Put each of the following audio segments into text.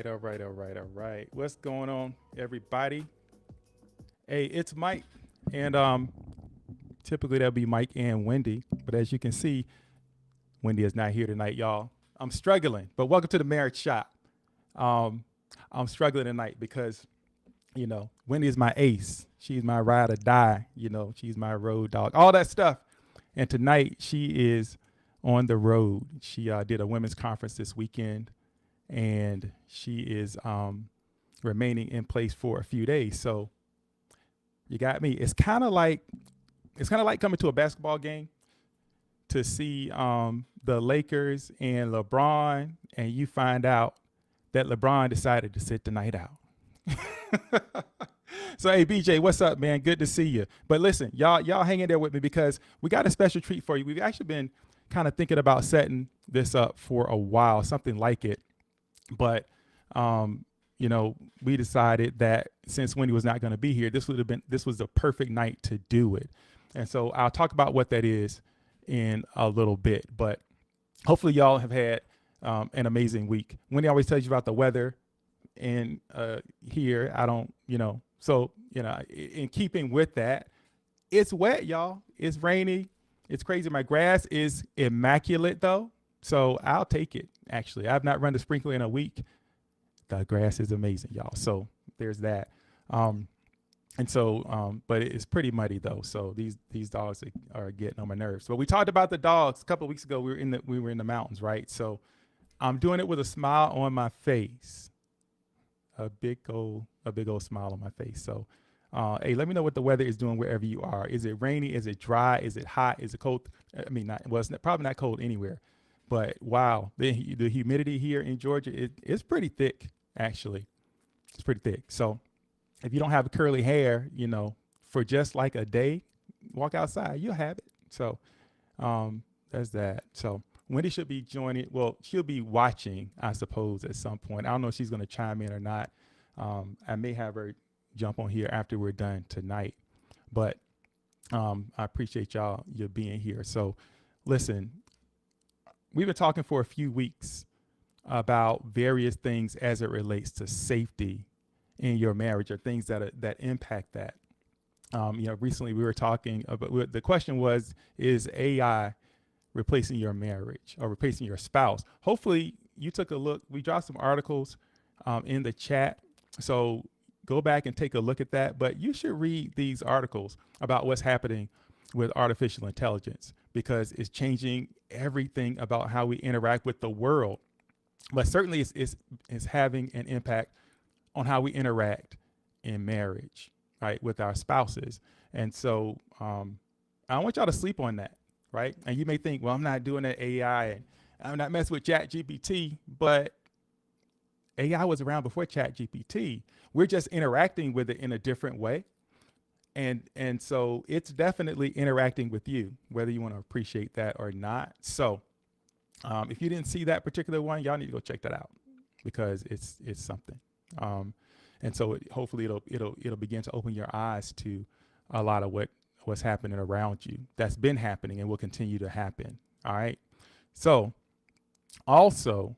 All right. What's going on, everybody? Hey, it's Mike, and typically that'll be Mike and Wendy, but as you can see, Wendy is not here tonight, y'all. I'm struggling, but welcome to the Marriage Shop. Um, I'm struggling tonight because Wendy is my ace. She's my ride or die. She's my road dog, all that stuff. And tonight she is on the road. She did a women's conference this weekend, and she is remaining in place for a few days. So you got me. It's kind of like coming to a basketball game to see the Lakers and LeBron, and you find out that LeBron decided to sit the night out. So hey BJ, what's up, man? Good to see you. But listen, y'all hang in there with me because we got a special treat for you. We've actually been kind of thinking about setting this up for a while, something like it. But we decided that since Wendy was not going to be here, this was the perfect night to do it. And so I'll talk about what that is in a little bit. But hopefully y'all have had an amazing week. Wendy always tells you about the weather in here. I don't, so in keeping with that, it's wet, y'all. It's rainy. It's crazy. My grass is immaculate though, so I'll take it. Actually, I've not run the sprinkler in a week. The grass is amazing, y'all. So there's that. But it's pretty muddy though. So these dogs are getting on my nerves. But we talked about the dogs a couple of weeks ago. We were in the mountains, right? So I'm doing it with a smile on my face, a big old smile on my face. So, hey, let me know what the weather is doing wherever you are. Is it rainy? Is it dry? Is it hot? Is it cold? I mean, it's probably not cold anywhere. But wow, the humidity here in Georgia it's pretty thick. Actually, it's pretty thick. So if you don't have curly hair, for just like a day, walk outside, you'll have it. So that's that. So Wendy should be joining. Well, she'll be watching, I suppose, at some point. I don't know if she's going to chime in or not. I may have her jump on here after we're done tonight. But I appreciate you being here. So listen, we've been talking for a few weeks about various things as it relates to safety in your marriage or things that impact that. Recently we were talking about, the question was, is AI replacing your marriage or replacing your spouse? Hopefully you took a look. We dropped some articles in the chat. So go back and take a look at that. But you should read these articles about what's happening with artificial intelligence because it's changing everything about how we interact with the world. But certainly it's having an impact on how we interact in marriage, right, with our spouses. And so I don't want y'all to sleep on that, right? And you may think, well, I'm not doing that AI and I'm not messing with ChatGPT, but AI was around before ChatGPT. We're just interacting with it in a different way. And so it's definitely interacting with you, whether you want to appreciate that or not. So if you didn't see that particular one, y'all need to go check that out because it's something. And so hopefully it'll begin to open your eyes to a lot of what's happening around you. That's been happening and will continue to happen. All right. So also,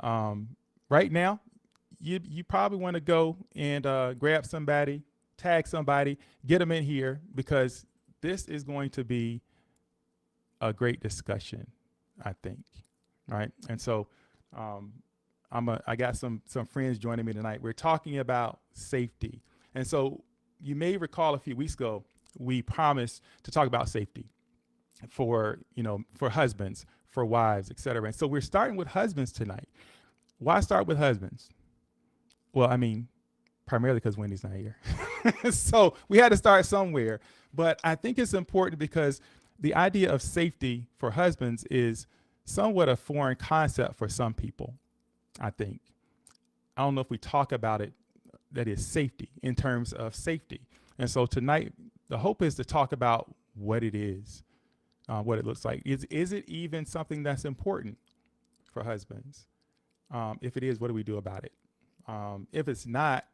right now, you probably want to go and grab somebody, tag somebody, get them in here because this is going to be a great discussion, I think. All right. And so I got some friends joining me tonight. We're talking about safety. And so you may recall a few weeks ago, we promised to talk about safety for husbands, for wives, et cetera. And so we're starting with husbands tonight. Why start with husbands? Well, I mean, primarily because Wendy's not here. So we had to start somewhere. But I think it's important because the idea of safety for husbands is somewhat a foreign concept for some people, I think. I don't know if we talk about it, that is safety, in terms of safety. And so tonight, the hope is to talk about what it is, what it looks like. Is it even something that's important for husbands? If it is, what do we do about it? If it's not,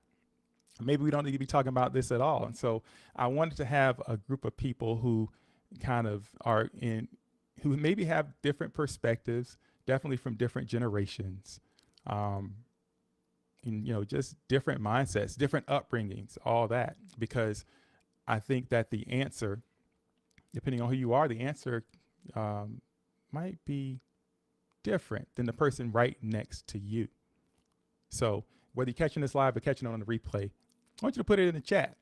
maybe we don't need to be talking about this at all. And so I wanted to have a group of people who kind of who maybe have different perspectives, definitely from different generations, and just different mindsets, different upbringings, all that. Because I think that the answer, depending on who you are, the answer might be different than the person right next to you. So whether you're catching this live or catching it on the replay, I want you to put it in the chat.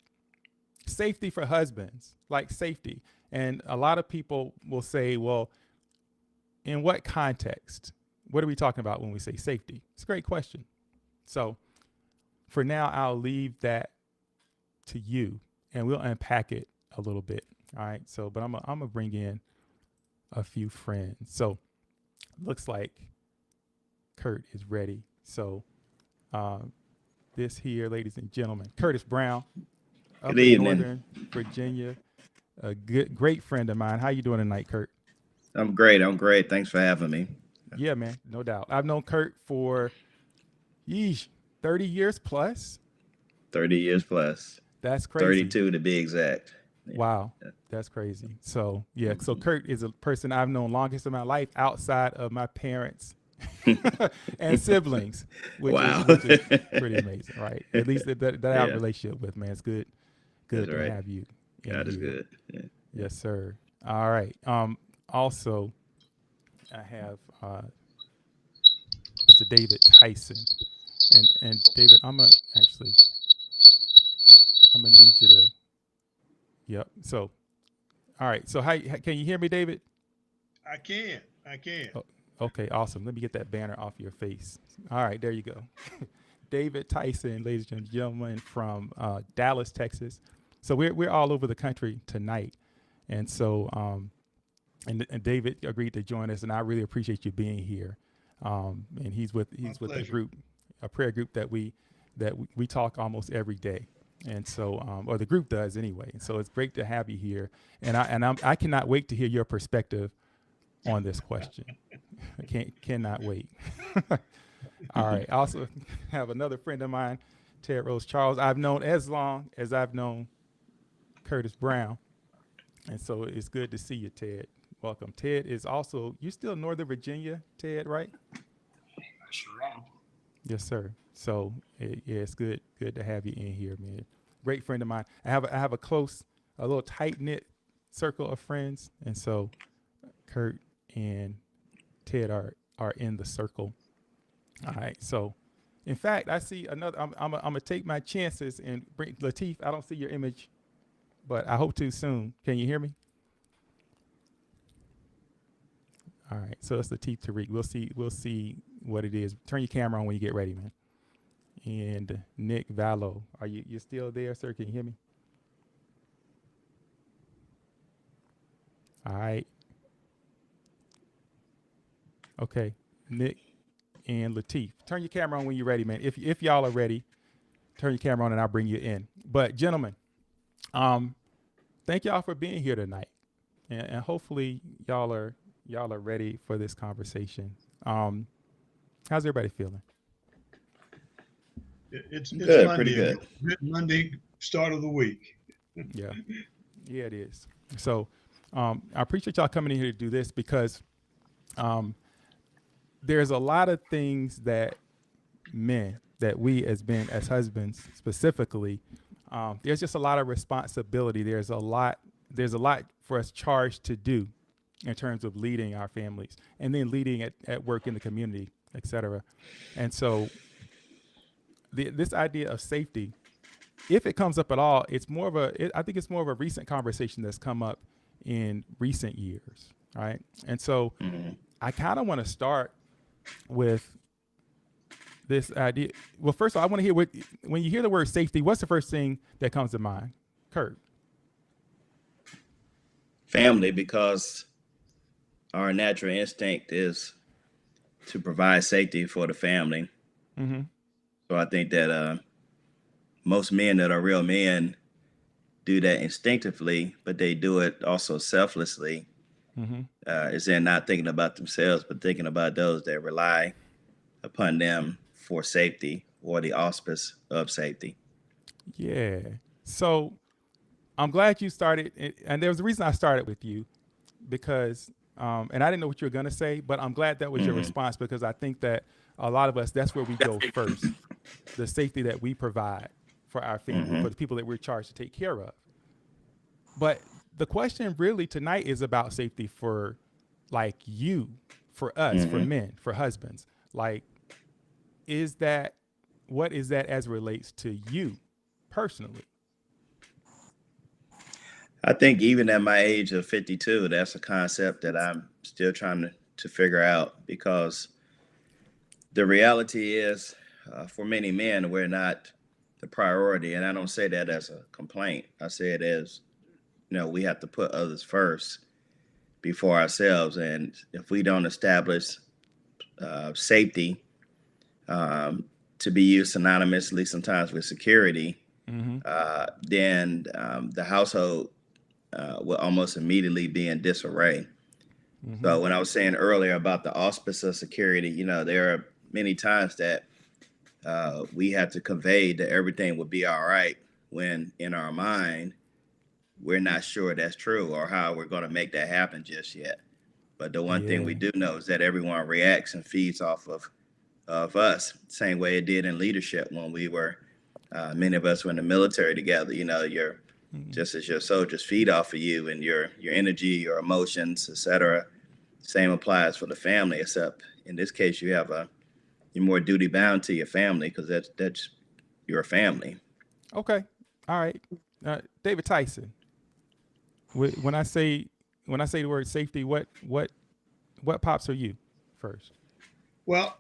Safety for husbands, like safety. And a lot of people will say, well, in what context? What are we talking about when we say safety? It's a great question. So for now, I'll leave that to you and we'll unpack it a little bit. All right. So, but I'm going to bring in a few friends. So looks like Kurt is ready. So this here, ladies and gentlemen, Curtis Brown, up Good in evening. Northern Virginia, a great friend of mine. How you doing tonight, Kurt? I'm great. Thanks for having me. Yeah, man, no doubt. I've known Kurt for 30 years plus. 30 years plus. That's crazy. 32 to be exact. Wow, that's crazy. So yeah, so Kurt is a person I've known longest in my life outside of my parents and siblings, which is pretty amazing, right? At least that I have a relationship with, man. It's good That's to right. have you. God is good. Yeah. Yes, sir. All right. Also, I have Mr. David Tyson, and David, I'm gonna need you to. Yep. So, all right. So, how can you hear me, David? I can. Oh, okay. Awesome. Let me get that banner off your face. All right. There you go. David Tyson, ladies and gentlemen, from Dallas, Texas. So we're all over the country tonight, and so and David agreed to join us, and I really appreciate you being here. And he's with a group, a prayer group that we talk almost every day. And so, or the group does anyway. And so it's great to have you here. And I cannot wait to hear your perspective on this question. I cannot wait. All right. I also have another friend of mine, Ted Rose Charles. I've known as long as I've known Curtis Brown. And so it's good to see you, Ted. Welcome. Ted is also, you're still in Northern Virginia, Ted, right? Sure am. Yes, sir. So it's good to have you in here, man. Great friend of mine. I have a little tight knit circle of friends, and so Kurt and Ted are in the circle. All right. So, in fact, I see another. I'm gonna take my chances and bring Lateef. I don't see your image, but I hope to soon. Can you hear me? All right. So that's Lateef Tariq. We'll see what it is. Turn your camera on when you get ready, man. And Nick Vallow, are you still there, sir? Can you hear me? All right. Okay, Nick and Lateef, turn your camera on when you're ready, man. If y'all are ready, turn your camera on and I'll bring you in. But gentlemen, thank y'all for being here tonight, and hopefully y'all are ready for this conversation. How's everybody feeling? It's good, Monday, pretty good. Monday, start of the week. Yeah, it is. So I appreciate y'all coming in here to do this because there's a lot of things that we as husbands specifically, there's just a lot of responsibility. There's a lot for us charged to do in terms of leading our families and then leading at work in the community, et cetera. And so this idea of safety, if it comes up at all, I think it's more of a recent conversation that's come up in recent years, right? And so I kind of want to start with this idea. Well, first of all, I want to hear when you hear the word safety, what's the first thing that comes to mind? Kurt. Family, because our natural instinct is to provide safety for the family. Mm-hmm. So I think that most men that are real men do that instinctively, but they do it also selflessly. Mm-hmm. Is they're not thinking about themselves, but thinking about those that rely upon them for safety or the auspice of safety. Yeah. So I'm glad you started, and there was a reason I started with you because, and I didn't know what you were going to say, but I'm glad that was your response because I think that a lot of us, that's where we go first. the safety that we provide for our family, for the people that we're charged to take care of. But the question really tonight is about safety for like you, for us, for men, for husbands. Like, what is that as it relates to you personally? I think even at my age of 52, that's a concept that I'm still trying to figure out, because the reality is, for many men, we're not the priority. And I don't say that as a complaint. I say it as, we have to put others first before ourselves. And if we don't establish safety, to be used synonymously sometimes with security, then the household will almost immediately be in disarray. So when I was saying earlier about the auspice of security, there are many times that we have to convey that everything will be all right, when in our mind, we're not sure that's true or how we're going to make that happen just yet. But the one thing we do know is that everyone reacts and feeds off of us, same way it did in leadership when we were, many of us were in the military together. Just as your soldiers feed off of you and your energy, your emotions, etc. Same applies for the family, except in this case, you're more duty bound to your family, because that's your family. Okay. All right. David Tyson. When I say the word safety, what pops for you first? Well,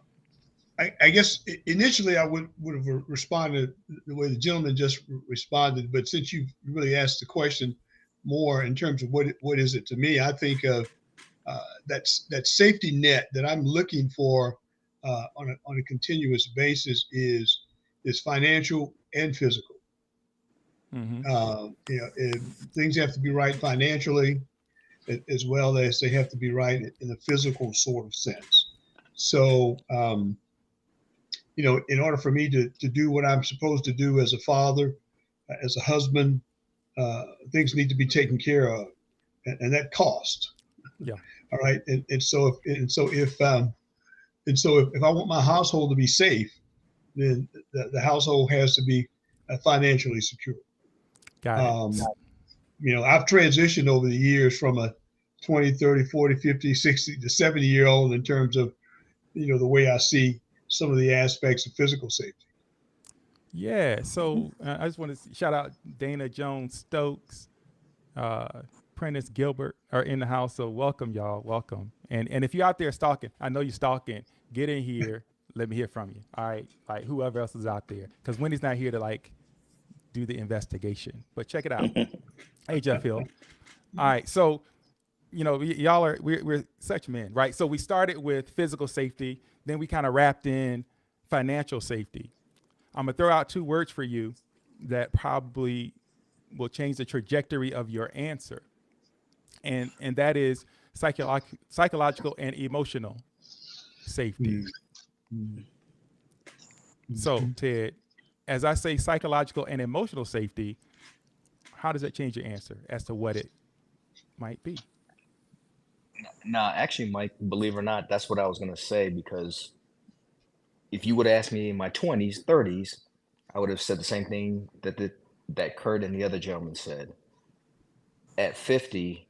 I guess initially I would have responded the way the gentleman just responded, but since you've really asked the question more in terms of what is it to me, I think of that safety net that I'm looking for on a continuous basis is financial and physical. Things have to be right financially, as well as they have to be right in a physical sort of sense. So, in order for me to do what I'm supposed to do as a father, as a husband, things need to be taken care of, and that costs. Yeah. All right. So if I want my household to be safe, then the household has to be financially secure. Got it. I've transitioned over the years from a 20, 30, 40, 50, 60 to 70-year-old in terms of, the way I see some of the aspects of physical safety. Yeah. So I just want to shout out Dana Jones Stokes, Prentice Gilbert are in the house. So welcome, y'all. Welcome. And if you're out there stalking, I know you're stalking, get in here. Let me hear from you. All right. Like whoever else is out there. Because Wendy's not here to do the investigation. But check it out. Hey, Jeff Hill. All right. So, we're such men, right? So we started with physical safety. Then we kind of wrapped in financial safety. I'm going to throw out two words for you that probably will change the trajectory of your answer. And that is psychological and emotional safety. So, Ted, as I say psychological and emotional safety, how does that change your answer as to what it might be? Nah, actually, Mike, believe it or not, that's what I was going to say, because if you would ask me in my 20s, 30s, I would have said the same thing that Kurt and the other gentleman said. At 50,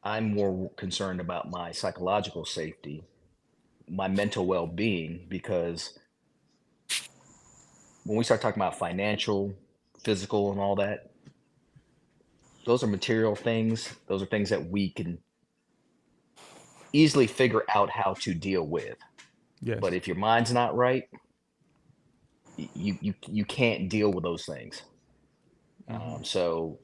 I'm more concerned about my psychological safety, my mental well-being, because when we start talking about financial, physical, and all that, those are material things. Those are things that we can easily figure out how to deal with. Yes. But if your mind's not right, you can't deal with those things. So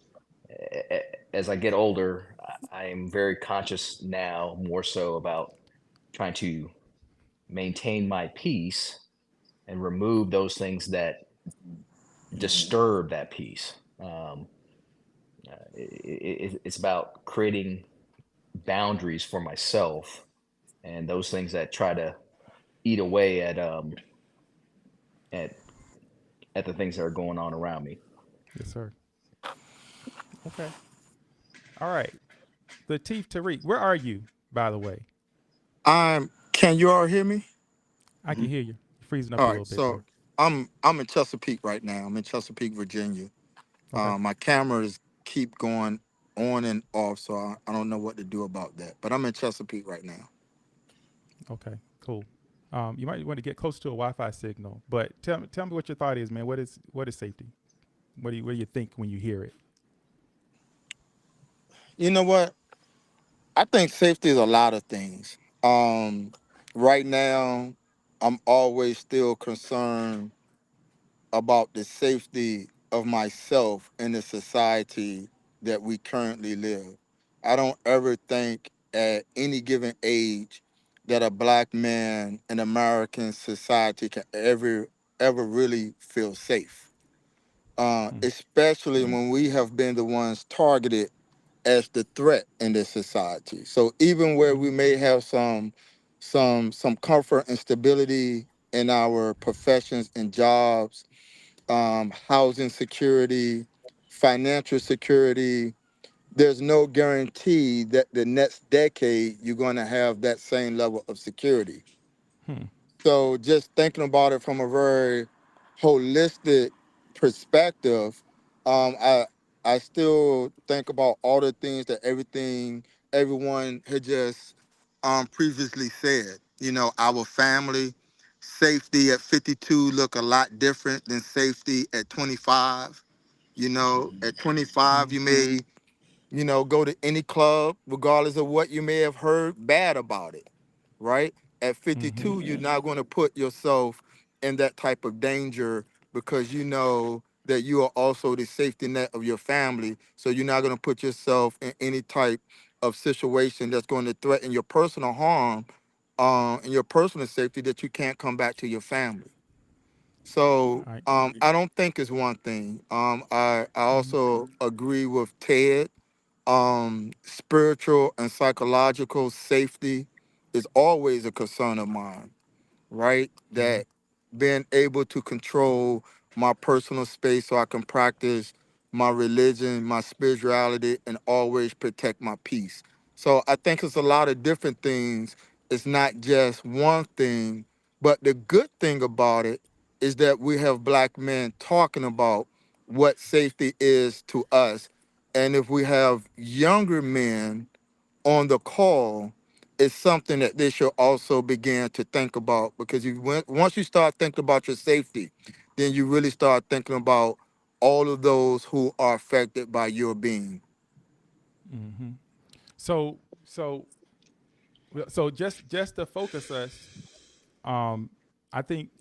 as I get older, I am very conscious now, more so about trying to maintain my peace and remove those things that disturb that peace. It's about creating boundaries for myself, and those things that try to eat away at the things that are going on around me. Yes, sir. Okay. All right. Lateef Tariq, where are you, by the way? Can you all hear me? I can hear you. You're freezing up All a right, little bit. so I'm in Chesapeake right now. I'm in Chesapeake, Virginia. Okay. My cameras keep going on and off, so I don't know what to do about that. But I'm in Chesapeake right now. Okay. Cool. You might want to get close to a Wi-Fi signal, but tell me what your thought is, man. What is safety? What do you think when you hear it? You know what? I think safety is a lot of things. Right now, I'm always still concerned about the safety of myself in the society that we currently live. I don't ever think at any given age that a black man in American society can ever really feel safe. Hmm. Especially when we have been the ones targeted as the threat in this society. So even where we may have some comfort and stability in our professions and jobs, housing security, financial security, there's no guarantee that the next decade you're going to have that same level of security. Hmm. So just thinking about it from a very holistic perspective, I still think about all the things that everyone had just previously said. You know, our family safety at 52 look a lot different than safety at 25. You know, at 25 Hmm. you may, go to any club, regardless of what you may have heard bad about it, right? At Hmm. 52, you're not going to put yourself in that type of danger because you know that you are also the safety net of your family. So you're not going to put yourself in any type of situation that's going to threaten your personal harm and your personal safety that you can't come back to your family. So All right. I don't think it's one thing. I Hmm. also agree with Ted. Spiritual and psychological safety is always a concern of mine, right? Hmm. That being able to control my personal space so I can practice my religion, my spirituality, and always protect my peace. So I think it's a lot of different things. It's not just one thing, but the good thing about it is that we have black men talking about what safety is to us. And if we have younger men on the call, is something that they should also begin to think about because once you start thinking about your safety, then you really start thinking about all of those who are affected by your being. Hmm. So just to focus us, um, I think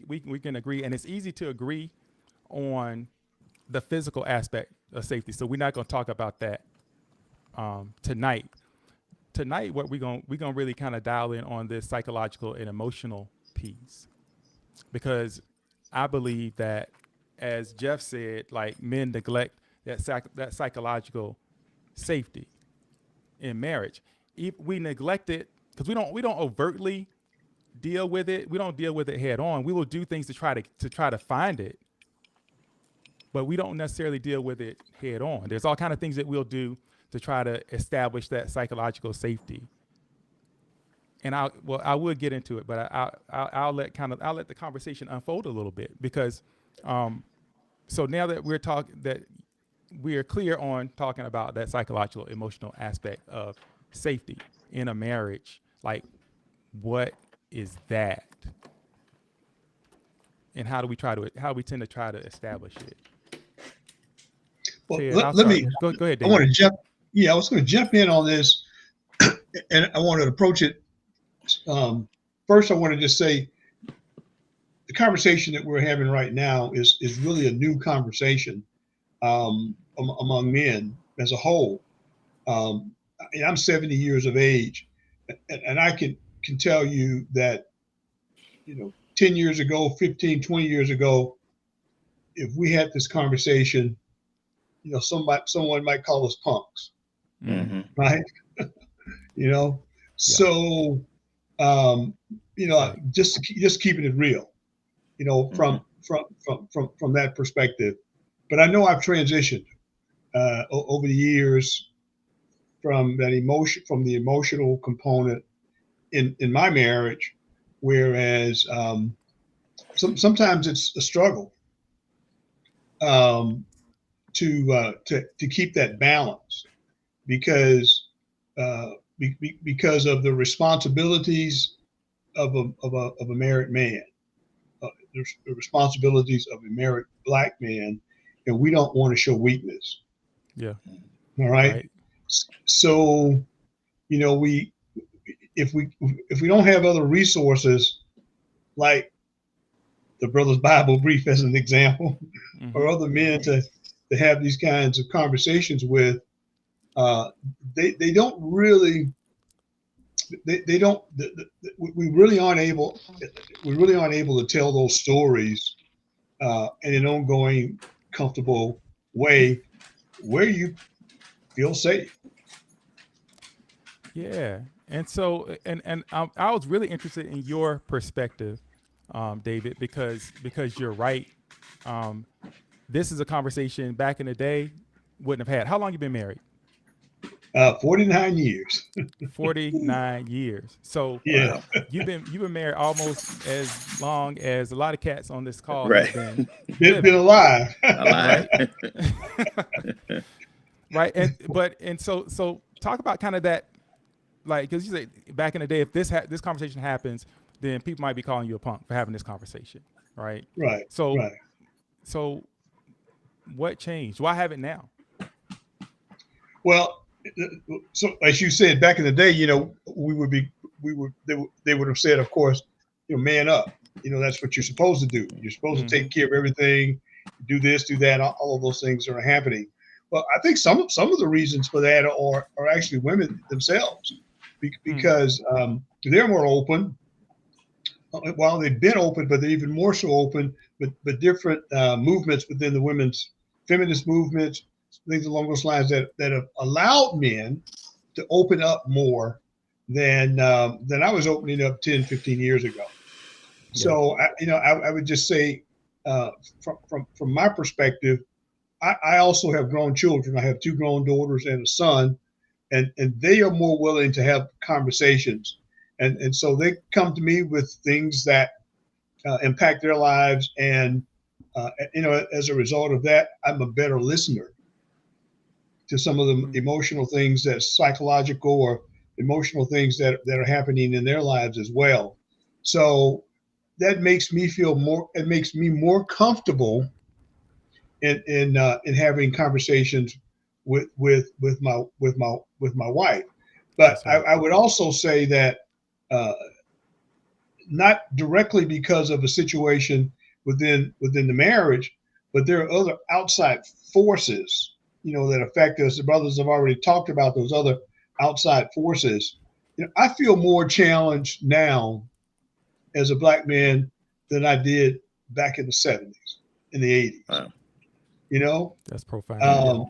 we can agree, and it's easy to agree on the physical aspect of safety. So we're not going to talk about that tonight. Tonight, what we're gonna really kind of dial in on this psychological and emotional piece because I believe that, as Jeff said, like men neglect that psychological safety in marriage. If we neglect it because we don't overtly deal with it. We don't deal with it head on. We will do things to try to find it, but we don't necessarily deal with it head on. There's all kind of things that we'll do to try to establish that psychological safety. And I would get into it, but I'll let the conversation unfold a little bit because so now that we are clear on talking about that psychological emotional aspect of safety in a marriage, like what is that, and how we tend to try to establish it. Well, Ted, I'll let start. me, Go ahead, I want David. to jump, yeah, I was going to jump in on this and I want to approach it. Um, First, I want to just say the conversation that we're having right now is really a new conversation among men as a whole. Um, and I'm 70 years of age, and I can tell you that 10 years ago, 15, 20 years ago, if we had this conversation, someone might call us punks, Mm-hmm. Mm-hmm. right? You know, Yeah, so that's right. just keeping it real, Mm-hmm. from that perspective. But I know I've transitioned over the years from the emotional component in my marriage, whereas sometimes it's a struggle um, to keep that balance because because of the responsibilities of a married man, the responsibilities of a married black man, and we don't want to show weakness. Yeah. All right. Right. So, you know, if we don't have other resources like the Brothers Bible Brief as an example, or Mhm. other men to have these kinds of conversations with, they don't really they don't we really aren't able to tell those stories in an ongoing comfortable way where you feel safe. Yeah. And so, I was really interested in your perspective, David, because you're right. Um, this is a conversation back in the day wouldn't have had. How long you been married? 49 years. 49 years. So Yeah. Wow. you've been married almost as long as a lot of cats on this call Right. have been Been living, alive. Alive. right? Right. So talk about kind of that, like, because you say back in the day, if this conversation happens, then people might be calling you a punk for having this conversation, right? Right. So Right. so what changed? Why have it now? Well, so as you said back in the day, you know, they would have said, of course, you know, man up. You know, that's what you're supposed to do. You're supposed to take care of everything, do this, do that. All of those things are happening. Well, I think some of the reasons for that are actually women themselves, because they're more open. Well, they've been open, but they're even more so open. But different movements within the women's feminist movements, things along those lines that have allowed men to open up more than I was opening up 10, 15 years ago. Yeah. So I would just say from my perspective, I also have grown children. I have 2 grown daughters and a son, and they are more willing to have conversations, and so they come to me with things that impact their lives, and as a result of that, I'm a better listener to some of the emotional things, that psychological or emotional things that are happening in their lives as well. So that makes me feel more. It makes me more comfortable in having conversations with my wife. But That's right. I would also say that uh, not directly because of a situation within the marriage, but there are other outside forces, you know, that affect us. The brothers have already talked about those other outside forces. You know, I feel more challenged now as a black man than I did back in the 70s, in the 80s. Wow. You know, That's profound. Yeah.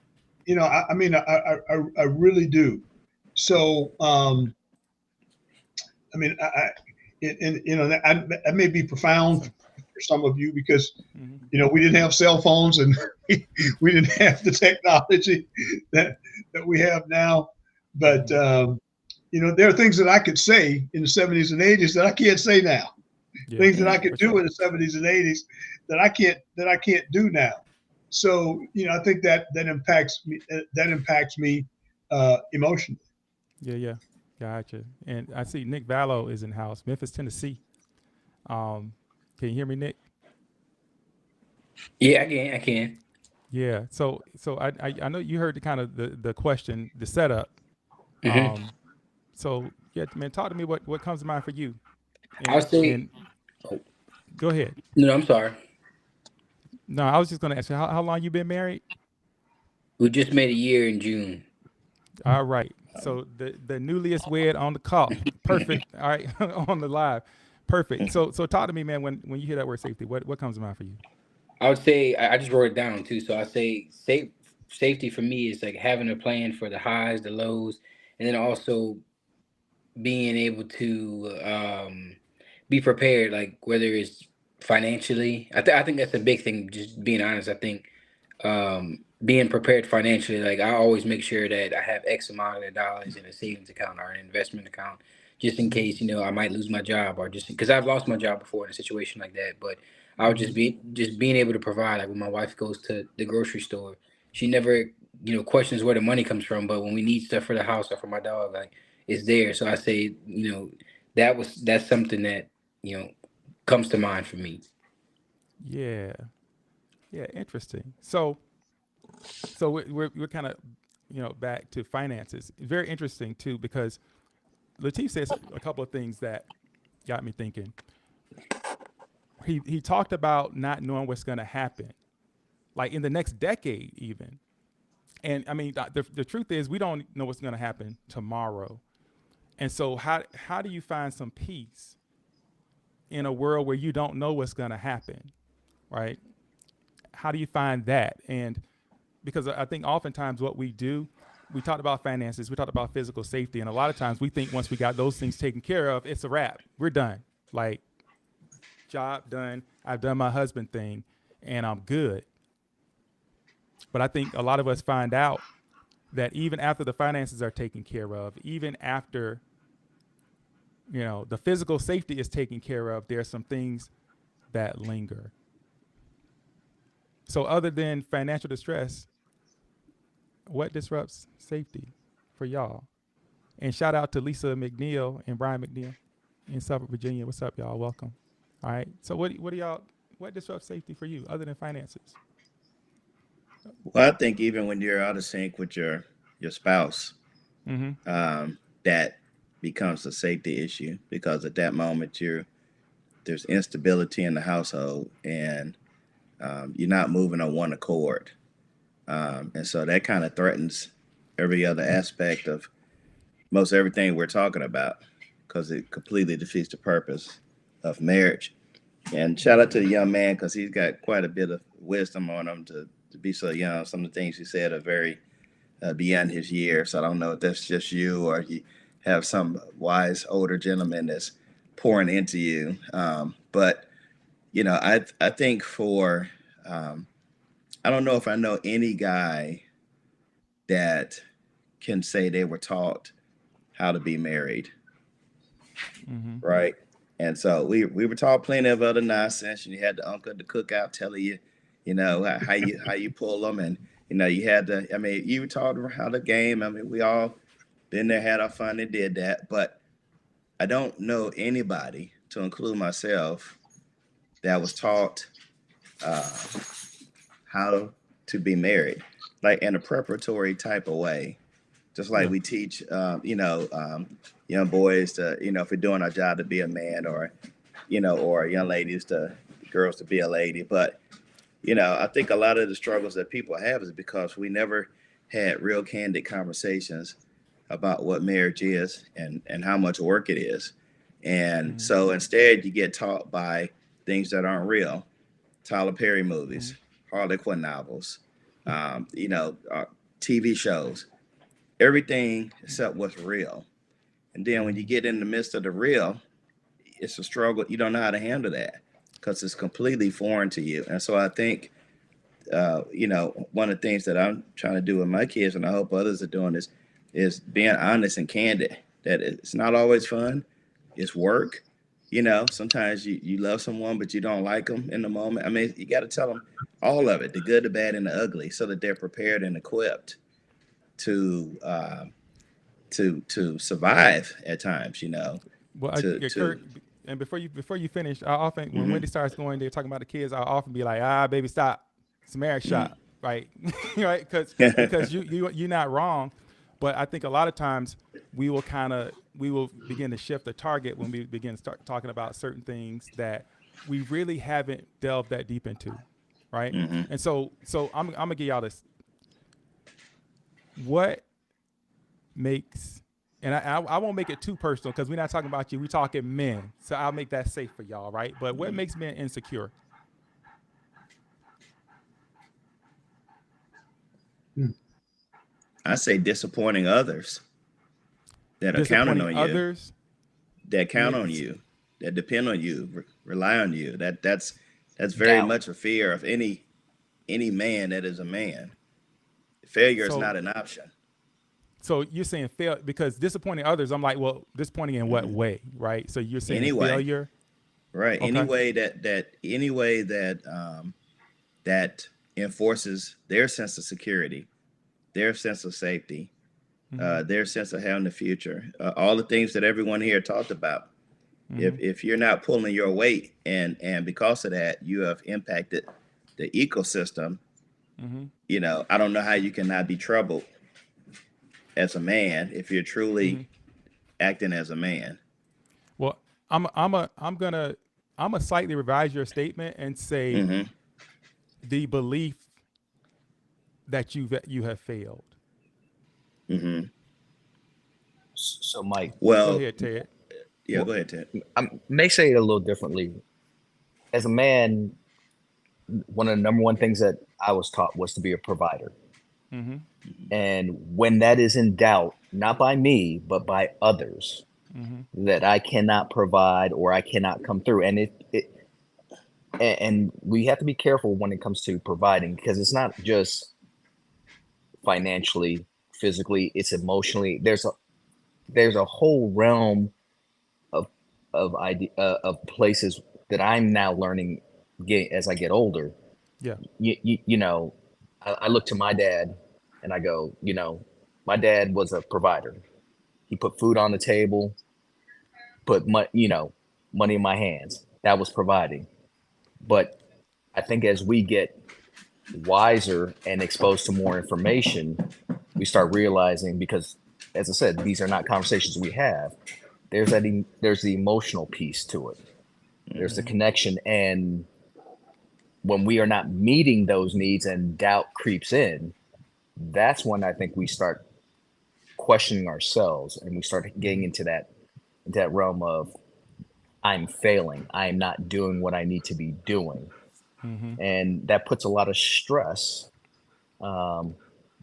you know, I mean, I really do. So, I mean, and you know, that may be profound for some of you because Mhm. you know we didn't have cell phones and we didn't have the technology that we have now. But you know, there are things that I could say in the 70s and 80s that I can't say now. Yeah. Things that I could For do sure. in the 70s and 80s that I can't do now. So you know, I think that impacts me. That impacts me emotionally. Yeah. Yeah. Gotcha. And I see Nick Vallow is in house, Memphis, Tennessee. Can you hear me, Nick? Yeah, I can. Yeah. So I know you heard the kind of the question, the setup. hmm So yeah, man, talk to me what comes to mind for you. I'll And say, oh, go ahead. no, I'm sorry. No, I was just gonna ask you how long you been married? We just made a year in June. All right. So the newliest wed on the call. Perfect. All right. On the live. Perfect. So talk to me, man, when you hear that word safety, what comes to mind for you? I would say I just wrote it down too. So I say safety for me is like having a plan for the highs, the lows, and then also being able to be prepared, like whether it's financially. I think that's a big thing. Just being honest, I think being prepared financially. Like I always make sure that I have X amount of dollars in a savings account or an investment account, just in case, I might lose my job, or just because I've lost my job before in a situation like that. But I would just being able to provide, like when my wife goes to the grocery store, she never, questions where the money comes from. But when we need stuff for the house or for my dog, like it's there. So I say, that's something that, comes to mind for me. Yeah. Yeah. Interesting. So we're kind of, back to finances. Very interesting too, because Latif says a couple of things that got me thinking. He talked about not knowing what's going to happen, like in the next decade, even. And I mean, the truth is, we don't know what's going to happen tomorrow. And so, how do you find some peace in a world where you don't know what's going to happen, right? How do you find that? And because I think oftentimes what we do, we talked about finances, we talked about physical safety, and a lot of times we think once we got those things taken care of, it's a wrap. We're done. Like, job done. I've done my husband thing, and I'm good. But I think a lot of us find out that even after the finances are taken care of, even after, the physical safety is taken care of, there are some things that linger. So other than financial distress, what disrupts safety for y'all? And shout out to Lisa McNeil and Brian McNeil in Suffolk, Virginia. What's up, y'all? Welcome. All right. So what disrupts safety for you other than finances? Well, I think even when you're out of sync with your spouse, Mm-hmm. that becomes a safety issue, because at that moment there's instability in the household, and you're not moving on one accord, and so that kind of threatens every other aspect of most everything we're talking about, because it completely defeats the purpose of marriage. And shout out to the young man, because he's got quite a bit of wisdom on him to be so young. Some of the things he said are very beyond his years. So I don't know if that's just you, or you have some wise older gentleman that's pouring into you. But I think I don't know if I know any guy that can say they were taught how to be married, Mm-hmm. right? And so we were taught plenty of other nonsense. And you had the uncle at the cookout telling you, how you pull them, and you had to. I mean, you were taught how to game. I mean, we all been there, had our fun, and did that. But I don't know anybody, to include myself, that was taught uh, how to be married, like in a preparatory type of way. Just like Yeah. we teach, young boys to, if we're doing our job, to be a man, or young ladies to girls to be a lady. But I think a lot of the struggles that people have is because we never had real candid conversations about what marriage is, and how much work it is. And Mm-hmm. so instead, you get taught by things that aren't real. Tyler Perry Mm-hmm. movies, Harley Quinn novels, TV shows, everything except what's real. And then when you get in the midst of the real, it's a struggle. You don't know how to handle that, because it's completely foreign to you. And so I think, one of the things that I'm trying to do with my kids, and I hope others are doing, is being honest and candid. That it's not always fun. It's work. Sometimes you love someone, but you don't like them in the moment. I mean, you got to tell them all of it, the good, the bad, and the ugly, so that they're prepared and equipped to to survive at times. Well, yeah, To Kurt, and before you finish, I often when hmm Wendy starts going there talking about the kids, I often be like, baby, stop. It's a marriage hmm shot, right? Right? Because you're not wrong, but I think a lot of times we will begin to shift the target when we begin to start talking about certain things that we really haven't delved that deep into, right? hmm And so I'm gonna give y'all this. What makes, and I won't make it too personal because we're not talking about you. We're talking men. So I'll make that safe for y'all, right? But what makes men insecure? Hmm. I say disappointing others that are counting Disappointing on you, others that count on makes you, that depend on you, rely on you. That's very Doubt. much a fear of any man that is a man. Failure is so not an option. So you're saying fail because disappointing others. I'm like, well, disappointing in what way, right? So you're saying Anyway. failure. Right. Okay. Any way that enforces their sense of security, their sense of safety, their sense of having the future, all the things that everyone here talked about. If you're not pulling your weight, and because of that, you have impacted the ecosystem. You know, I don't know how you cannot be troubled as a man if you're truly acting as a man. Well, I'm gonna slightly revise your statement and say the belief that you have failed. So, Mike, Go Well, ahead, Ted. yeah, go ahead, Ted. I may say it a little differently. As a man, one of the number one things that I was taught was to be a provider. And when that is in doubt, not by me, but by others, that I cannot provide or I cannot come through. And and we have to be careful when it comes to providing, because it's not just financially, physically, it's emotionally. There's a whole realm of places that I'm now learning as I get older. Yeah. You know, I look to my dad and I go, you know, my dad was a provider. He put food on the table, put money in my hands. That was providing. But I think as we get wiser and exposed to more information, we start realizing, because as I said, these are not conversations we have. There's the emotional piece to it. There's the connection, and when we are not meeting those needs and doubt creeps in, that's when I think we start questioning ourselves, and we start getting into that realm of, I'm failing. I am not doing what I need to be doing. And that puts a lot of stress,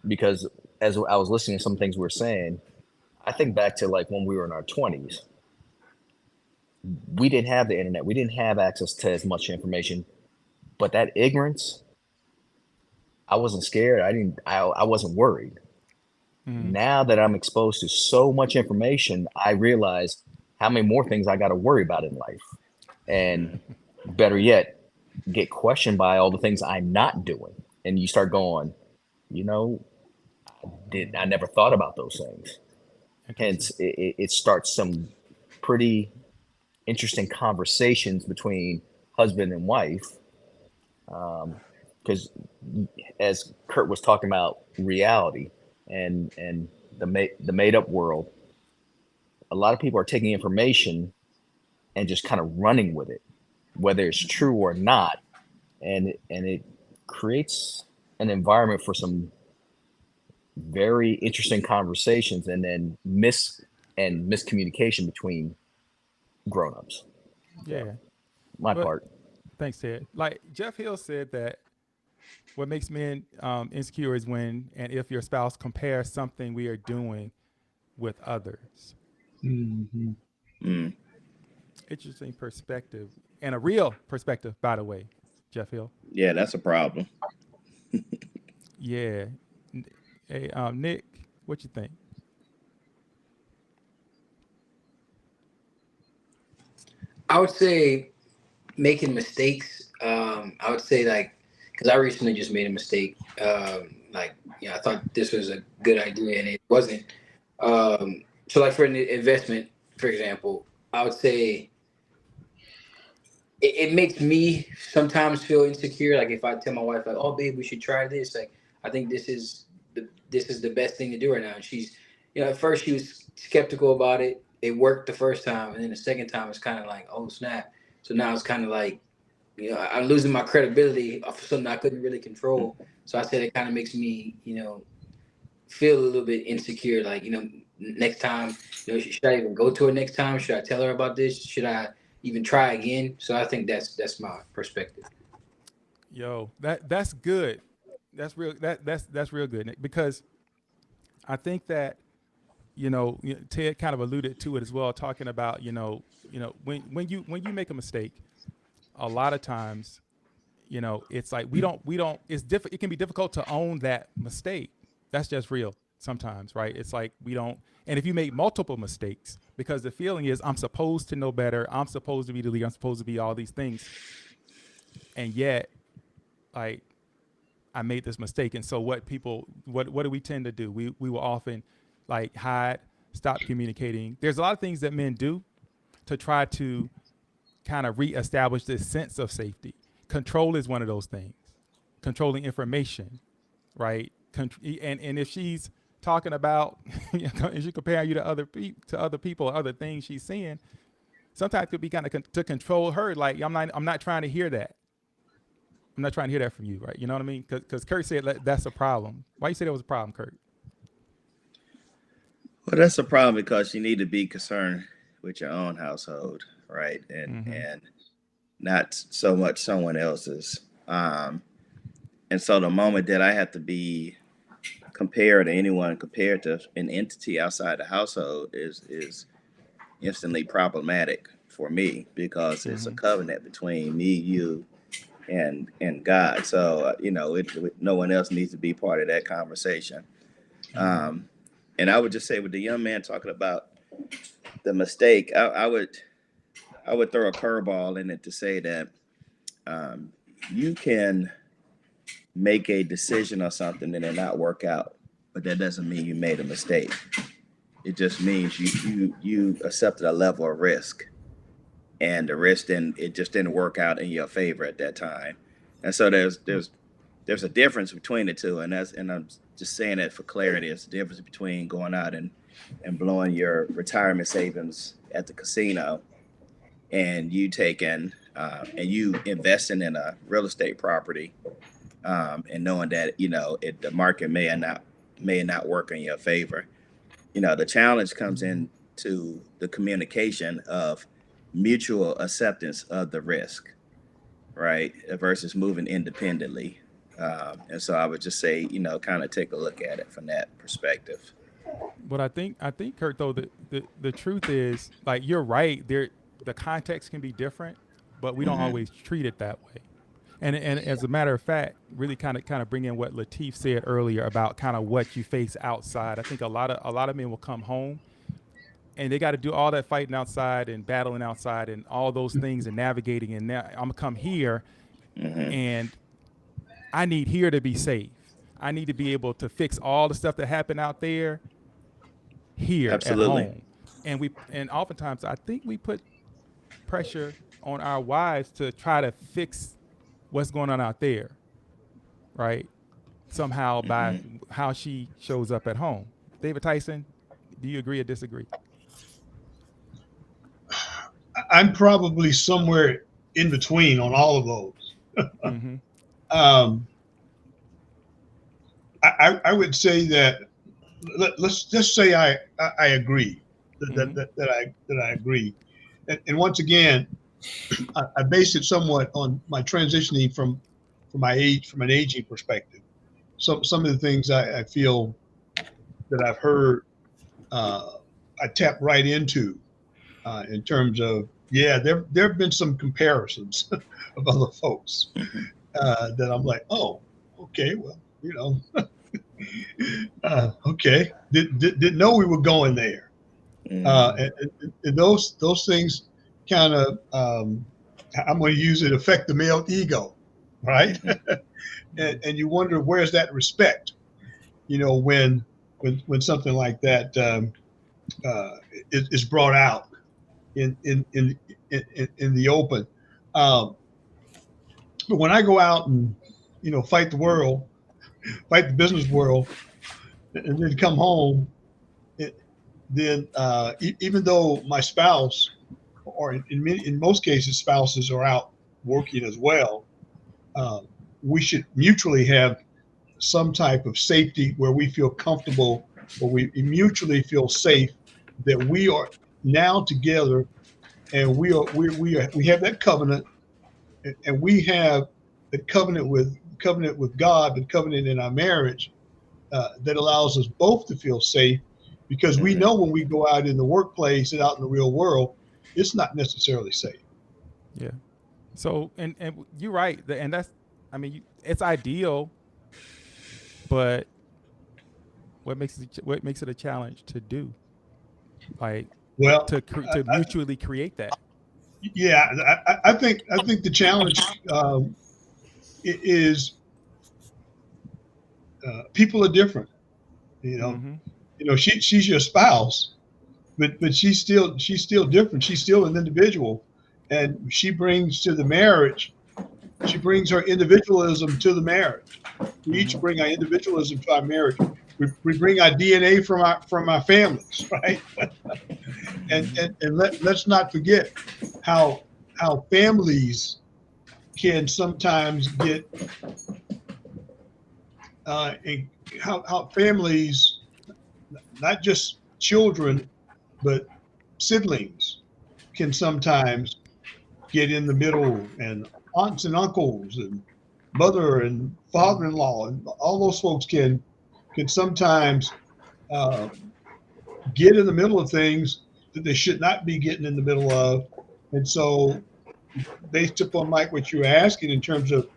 because as I was listening to some things we were saying, I think back to like when we were in our 20s, we didn't have the internet. We didn't have access to as much information, but that ignorance, I wasn't scared. I wasn't worried. Now that I'm exposed to so much information, I realize how many more things I got to worry about in life. And better yet, get questioned by all the things I'm not doing. And you start going, you know, I never thought about those things. Hence, it starts some pretty interesting conversations between husband and wife. Because as Kurt was talking about reality and the made up world, a lot of people are taking information and just kind of running with it, whether it's true or not. And it creates an environment for some very interesting conversations, and then miscommunication between grown-ups. Yeah. My But- part. Thanks, Ted. Like Jeff Hill said that what makes men insecure is when and if your spouse compares something we are doing with others. Interesting perspective, and a real perspective, by the way, Jeff Hill. Yeah, that's a problem. Yeah. Hey, Nick, what you think? I would say making mistakes. I would say, like, because I recently just made a mistake. I thought this was a good idea and it wasn't. So like for an investment, for example, I would say it makes me sometimes feel insecure. Like if I tell my wife, like, "Oh, babe, we should try this. Like, I think this is the best thing to do right now." And she's, at first she was skeptical about it. It worked the first time, and then the second time it's kind of like, "Oh snap!" So now it's kind of like, I'm losing my credibility off of something I couldn't really control. So I said it kind of makes me, feel a little bit insecure. Like, next time, should I even go to her next time? Should I tell her about this? Should I even try again? So I think that's my perspective. Yo, that's good. That's real. That's real good, Nick, because I think that Ted kind of alluded to it as well, talking about when you make a mistake, a lot of times, it's like we don't. It's difficult. It can be difficult to own that mistake. That's just real. sometimes, right? It's like we don't, and if you make multiple mistakes, because the feeling is I'm supposed to know better, I'm supposed to be the leader, I'm supposed to be all these things, and yet, like, I made this mistake. And so what do we tend to do? We will often like hide, stop communicating. There's a lot of things that men do to try to kind of reestablish this sense of safety. Control is one of those things. Controlling information, right? And if she's talking about, if she's comparing you to other people, other things she's seeing, sometimes it could be kind of to control her. Like I'm not trying to hear that. I'm not trying to hear that from you, right? You know what I mean? Because Kurt said that's a problem. Why you say that was a problem, Kurt? Well, that's a problem because you need to be concerned with your own household, right? And not so much someone else's. And so the moment that I have to be compared to anyone, compared to an entity outside the household is instantly problematic for me because it's a covenant between me, you, and God. So, no one else needs to be part of that conversation. And I would just say with the young man talking about the mistake, I would throw a curveball in it to say that you can make a decision on something and it not work out, but that doesn't mean you made a mistake. It just means you accepted a level of risk, and the risk didn't work out in your favor at that time. And so there's a difference between the two, and I'm just saying that for clarity. It's the difference between going out and blowing your retirement savings at the casino, and you taking and you investing in a real estate property, and knowing that the market may not work in your favor. The challenge comes into the communication of mutual acceptance of the risk, right, versus moving independently. And so I would just say, kind of take a look at it from that perspective. But I think Kurt, though, the truth is, like, you're right. The context can be different, but we don't always treat it that way. And as a matter of fact, really kind of bring in what Lateef said earlier about kind of what you face outside. I think a lot of men will come home and they got to do all that fighting outside and battling outside and all those things and navigating. And now I'm gonna come here, and I need here to be safe. I need to be able to fix all the stuff that happened out there here Absolutely. at home. And oftentimes I think we put pressure on our wives to try to fix what's going on out there, right? Somehow by how she shows up at home. David Tyson, do you agree or disagree? I'm probably somewhere in between on all of those. I would say that let's just say I agree that I agree, and once again, I base it somewhat on my transitioning from an aging perspective. Some of the things I feel that I've heard, I tap right into in terms of there have been some comparisons of other folks that I'm like, oh, okay, well, okay, didn't know we were going there, and those things kind of I'm going to use it affect the male ego, right? and you wonder where's that respect, when something like that is brought out in the open. But when I go out and fight the world, fight the business world, and then come home, then even though my spouse, or in most cases spouses are out working as well, we should mutually have some type of safety where we feel comfortable, where we mutually feel safe that we are now together, and we have that covenant, and we have the covenant with God, the covenant in our marriage that allows us both to feel safe, because we know when we go out in the workplace and out in the real world, it's not necessarily safe. Yeah. So, and you're right. And that's, it's ideal, but What makes it a challenge to do? Like Well, to mutually create that. yeah, I think the challenge is people are different. You know, Mm-hmm. she's your spouse, but she's still different. She's still an individual, and she brings to the marriage. She brings her individualism to the marriage. We each bring our individualism to our marriage. We bring our DNA from our families, right? and let's not forget how families can sometimes get and how families, not just children, but siblings, can sometimes get in the middle, and aunts and uncles and mother and father-in-law and all those folks can sometimes get in the middle of things that they should not be getting in the middle of. And so, based upon Mike, what you were asking in terms of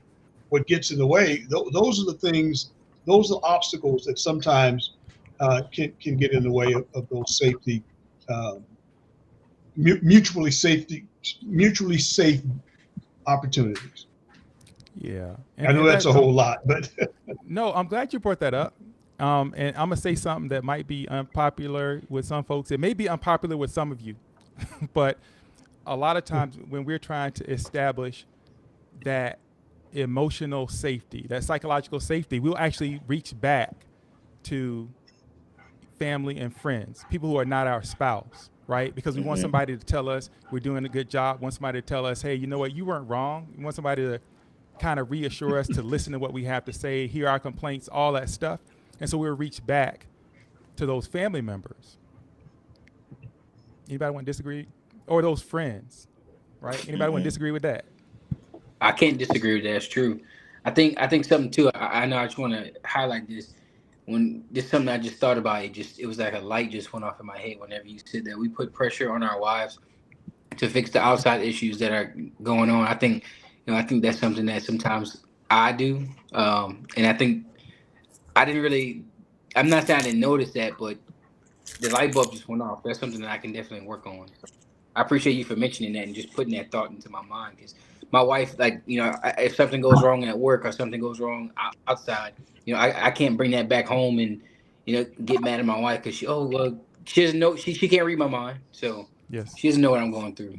what gets in the way, those are the things, those are obstacles that sometimes can get in the way of those safety, mutually safe opportunities. Yeah, I know that's a whole lot, but no, I'm glad you brought that up. And I'm gonna say something that might be unpopular with some folks. It may be unpopular with some of you, but a lot of times when we're trying to establish that emotional safety, that psychological safety, we'll actually reach back to family and friends, people who are not our spouse, right? Because we want somebody to tell us we're doing a good job. We want somebody to tell us, hey, you know what, you weren't wrong. We want somebody to kind of reassure us, to listen to what we have to say, hear our complaints, all that stuff. And so we'll reach back to those family members. Anybody want to disagree? Or those friends, right? Anybody want to disagree with that? I can't disagree with that. It's true. I think something too. I know I just want to highlight this. When this something I just thought about, it was like a light just went off in my head whenever you said that we put pressure on our wives to fix the outside issues that are going on. I think that's something that sometimes I do, and I think I didn't really. I'm not saying I didn't notice that, but the light bulb just went off. That's something that I can definitely work on. I appreciate you for mentioning that and just putting that thought into my mind, because my wife, like, if something goes wrong at work or something goes wrong outside, I can't bring that back home and, get mad at my wife because she doesn't know, she can't read my mind. So Yes. she doesn't know what I'm going through.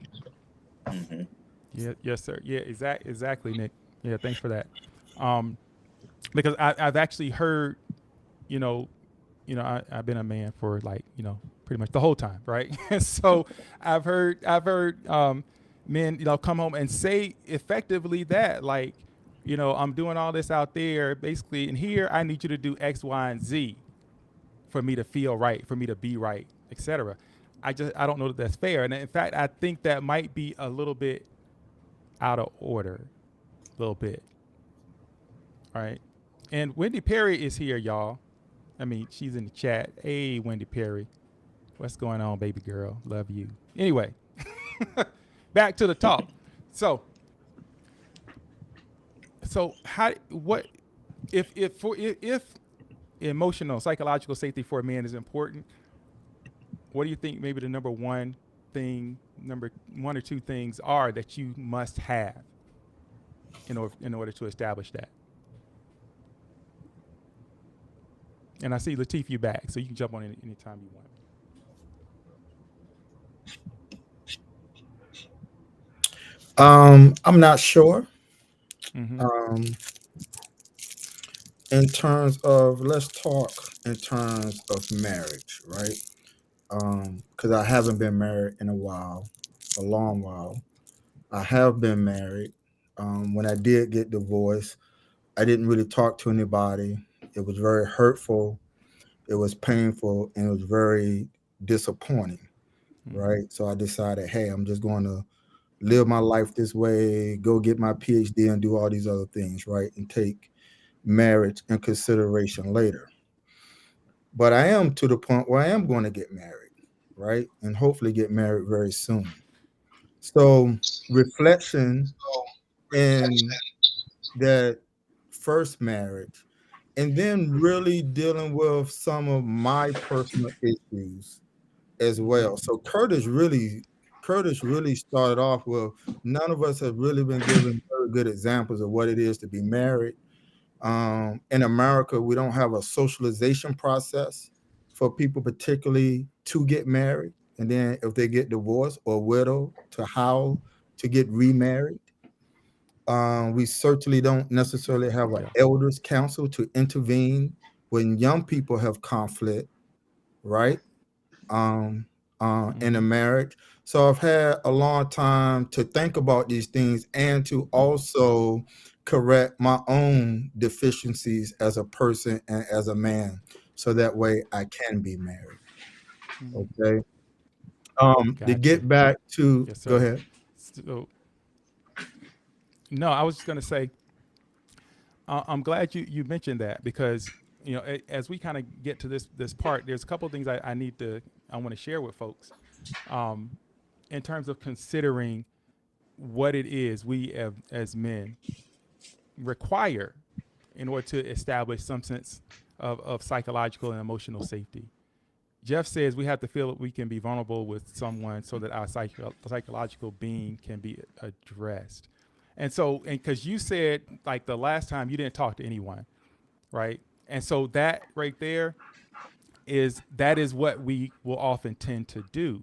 Yeah. Yes, sir. Yeah, exactly, Nick. Yeah. Thanks for that. Because I've actually heard, I've been a man for pretty much the whole time, right? So I've heard men, come home and say effectively that, like, I'm doing all this out there, basically, and here I need you to do X, Y, and Z for me to feel right, for me to be right, etc. I don't know that that's fair, and in fact, I think that might be a little bit out of order, a little bit. All right, and Wendy Perry is here, y'all. I mean, she's in the chat. Hey, Wendy Perry. What's going on, baby girl? Love you. Anyway, back to the talk. So if emotional, psychological safety for a man is important, what do you think maybe the number one or two things are that you must have in order to establish that? And I see Lateef, you back, so you can jump on anytime you want. I'm not sure. Mm-hmm. In terms of, let's talk in terms of marriage, right? Because I haven't been married in a long while. I have been married. When I did get divorced, I didn't really talk to anybody. It was very hurtful. It was painful, and it was very disappointing, right? So I decided, hey, I'm just going to live my life this way, go get my PhD and do all these other things, right? And take marriage in consideration later. But I am to the point where I am going to get married, right? And hopefully get married very soon. So reflection in that first marriage and then really dealing with some of my personal issues as well. So Curtis really started off with, none of us have really been given very good examples of what it is to be married. In America, we don't have a socialization process for people, particularly to get married, and then if they get divorced or widowed, to how to get remarried. We certainly don't necessarily have an elders council to intervene when young people have conflict, right? In a marriage. So I've had a long time to think about these things and to also correct my own deficiencies as a person and as a man, so that way I can be married. Okay. To Gotcha. get back to, Yes, go sir. ahead. So, no, I was just going to say, I'm glad you mentioned that, because as we kind of get to this part, there's a couple of things I want to share with folks, in terms of considering what it is we as men require in order to establish some sense of psychological and emotional safety. Jeff says we have to feel that we can be vulnerable with someone so that our psychological being can be addressed. And so, because you said, like, the last time you didn't talk to anyone, right? And so that right there is what we will often tend to do.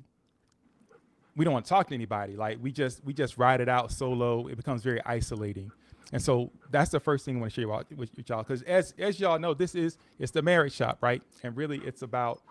We don't want to talk to anybody. Like, we just ride it out solo. It becomes very isolating. And so that's the first thing I want to share with y'all, because as y'all know, it's the Marriage Shop, right? And really, it's about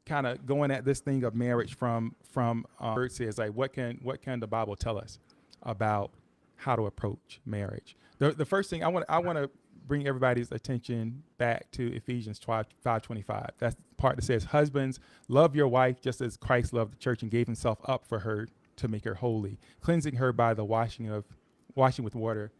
kind of going at this thing of marriage from it says, like, what can the Bible tell us about how to approach marriage? The first thing I want to bring everybody's attention back to Ephesians 5:25. That's the part that says, husbands, love your wife just as Christ loved the church and gave himself up for her to make her holy, cleansing her by the washing with water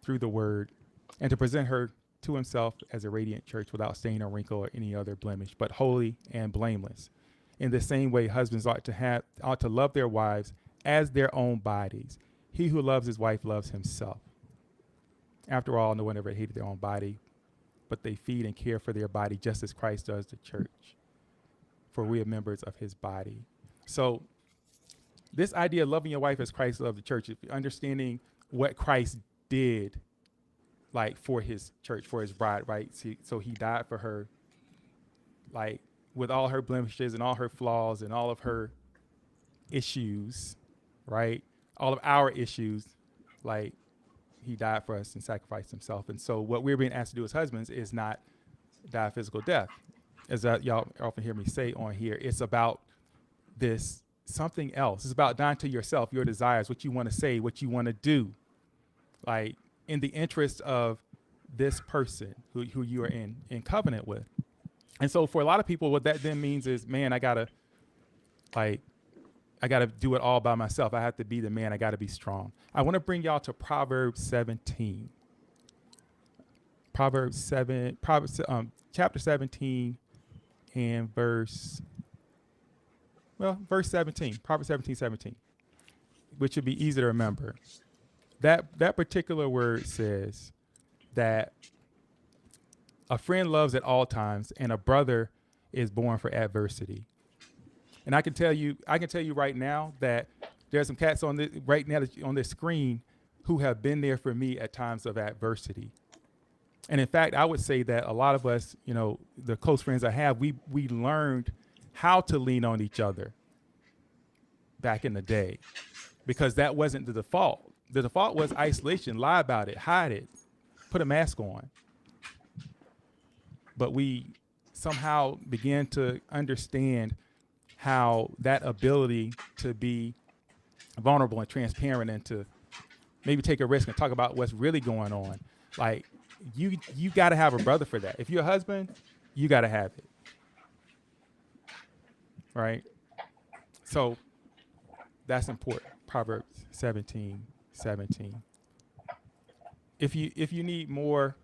through the word, and to present her to himself as a radiant church without stain or wrinkle or any other blemish, but holy and blameless. In the same way, husbands ought to love their wives as their own bodies. He who loves his wife loves himself. After all, no one ever hated their own body, but they feed and care for their body just as Christ does the church, for we are members of his body. So this idea of loving your wife as Christ loved the church, understanding what Christ did, like, for his church, for his bride, right? So he died for her, like, with all her blemishes and all her flaws and all of her issues, right? All of our issues, like, he died for us and sacrificed himself. And so what we're being asked to do as husbands is not die a physical death. As y'all often hear me say on here, it's about this something else. It's about dying to yourself, your desires, what you want to say, what you want to do, like, in the interest of this person who you are in covenant with. And so for a lot of people, what that then means is, man, I gotta do it all by myself. I have to be the man. I gotta be strong. I want to bring y'all to Proverbs 17. Chapter 17 and verse 17. Proverbs 17, which should be easy to remember. That particular word says that a friend loves at all times, and a brother is born for adversity. And I can tell you right now that there's some cats on this screen who have been there for me at times of adversity. And in fact, I would say that a lot of us, the close friends I have, we learned how to lean on each other back in the day, because that wasn't the default. The default was isolation, lie about it, hide it, put a mask on. But we somehow began to understand how that ability to be vulnerable and transparent and to maybe take a risk and talk about what's really going on. Like, you got to have a brother for that. If you're a husband, you got to have it. Right? So that's important. Proverbs 17. If you need more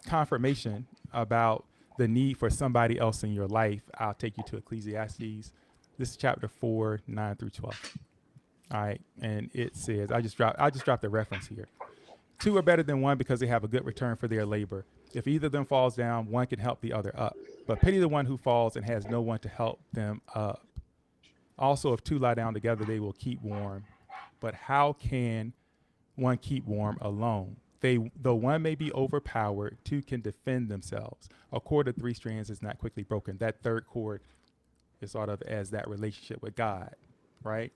confirmation about the need for somebody else in your life, I'll take you to Ecclesiastes. This is chapter 4, 9 through 12. All right, and it says, I just dropped the reference here. Two are better than one because they have a good return for their labor. If either of them falls down, one can help the other up. But pity the one who falls and has no one to help them up. Also, if two lie down together, they will keep warm. But how can one keep warm alone? Though one may be overpowered, two can defend themselves. A cord of 3 strands is not quickly broken. That third cord is sort of as that relationship with God, right?